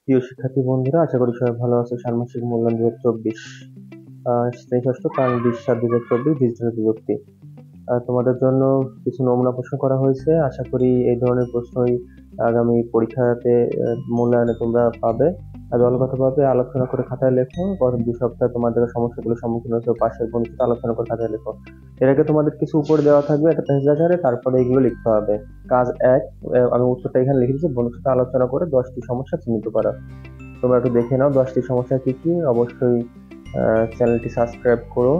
প্রিয় শিক্ষার্থী বন্ধুরা, আশা করি সবাই ভালো আছো। ষান্মাসিক মূল্যায়ন 2024 শ্রেণী ষষ্ঠ প্রাণ 20/7/2024 ডিজিটাল বিভক্তি। তোমাদের জন্য কিছু নমুনা প্রশ্ন করা হয়েছে। আশা করি এই ধরনের প্রশ্নই আগামী পরীক্ষাতে মূল্যায়নে তোমরা পাবে। দলগতভাবে আলোচনা করে খাতায় লেখো। গত 2 সপ্তাহে তোমাদের সমস্যাগুলোর সম্মুখীন হয়েছে, পাশের বন্ধুর সাথে আলোচনা করে খাতায় লেখো। এর আগে তোমাদের কিছু উপরে দেওয়া থাকবে একটা পেজ আকারে, তারপরে এগুলো লিখতে হবে। কাজ 1, আমি উত্তরটা এখানে লিখে দিচ্ছি। বন্ধুর সাথে আলোচনা করে 10টি সমস্যা চিহ্নিত করা। তোমরা একটু দেখে নাও 10টি সমস্যা কি কি। অবশ্যই চ্যানেলটি সাবস্ক্রাইব করো।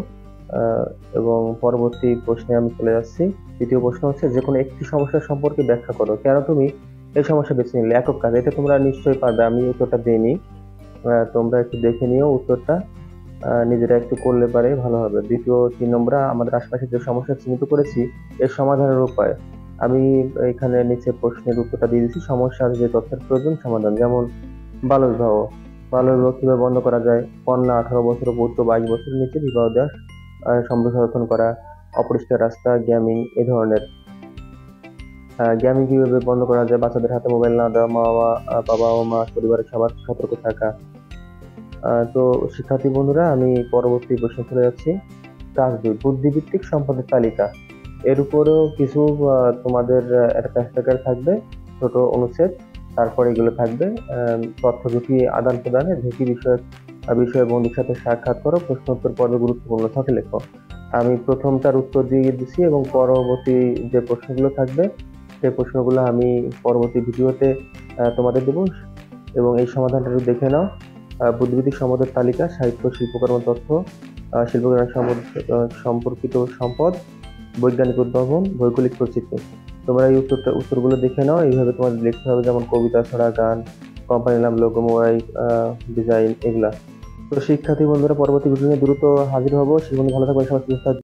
এবং পরবর্তী প্রশ্নে আমি চলে যাচ্ছি। দ্বিতীয় প্রশ্ন হচ্ছে, যে কোনো একটি সমস্যা সম্পর্কে ব্যাখ্যা করো। কেন তুমি এই সমস্যা বেছে নিলে? একক কাজ, এটা তোমরা নিশ্চয়ই পারবে। আমি উত্তরটা দিইনি, তোমরা একটু দেখে নিও উত্তরটা, নিজেরা একটু করলে পারে ভালো হবে। দ্বিতীয় 3 নম্বর, আমাদের আশপাশে যে সমস্যা চিহ্নিত করেছি এর সমাধানের উপায়। আমি এখানে নিচে প্রশ্নের উত্তরটা দিয়ে দিচ্ছি। সমস্যার যে তথ্যের প্রয়োজন, সমাধান। যেমন বাল্যবিবাহ। বাল্যবিবাহ কিভাবে বন্ধ করা যায়? কন্যা 18 বছর ও পুত্র 22 বছরের নিচে বিবাহ দেওয়া সংরক্ষণ করা। অপরিষ্কার রাস্তা, গ্যামিং, এ ধরনের। গ্যামিং কিভাবে বন্ধ করা যায়? বাচ্চাদের হাতে মোবাইল না দেওয়া, বাবা ও মা পরিবারের সবার সতর্ক থাকা। তো শিক্ষার্থী বন্ধুরা, আমি পরবর্তী প্রশ্ন চলে যাচ্ছি। কাজ 2, বুদ্ধিভিত্তিক সম্পদের তালিকা। এর উপরেও কিছু তোমাদের একটা প্যাসেজ থাকবে, ছোট অনুচ্ছেদ। তারপর এগুলো থাকবে তথ্য ঝুঁকি আদান প্রদানে, ঝুঁকি বিষয়ে বন্ধুর সাথে সাক্ষাৎ করো, প্রশ্ন উত্তর পর্বে গুরুত্বপূর্ণ ছকে লেখো। আমি প্রথমটার উত্তর দিয়ে দিচ্ছি এবং পরবর্তী যে প্রশ্নগুলো থাকবে সেই প্রশ্নগুলো আমি পরবর্তী ভিডিওতে তোমাদের দেবো, এবং এই সমাধানটা একটু দেখে নাও। বুদ্ধিভিত্তিক সম্পদের তালিকা, সাহিত্য, শিল্পকর্ম তথ্য, শিল্পকর্ম সম্পর্কিত সম্পদ, বৈজ্ঞানিক উদ্ভাবন, ভৌগোলিক প্রচিতি। তোমরা এই উত্তরগুলো দেখে নাও। এইভাবে তোমাদের লিখতে হবে, যেমন কবিতা, ছড়া, গান, কোম্পানির নাম, লোগো, মোবাইল ডিজাইন, এগুলা। তো শিক্ষার্থী বন্ধুরা, পরবর্তী ভিডিও নিয়ে দ্রুত হাজির হবো। সে ভালো থাকবে, সবাই সুস্থ থাকবে।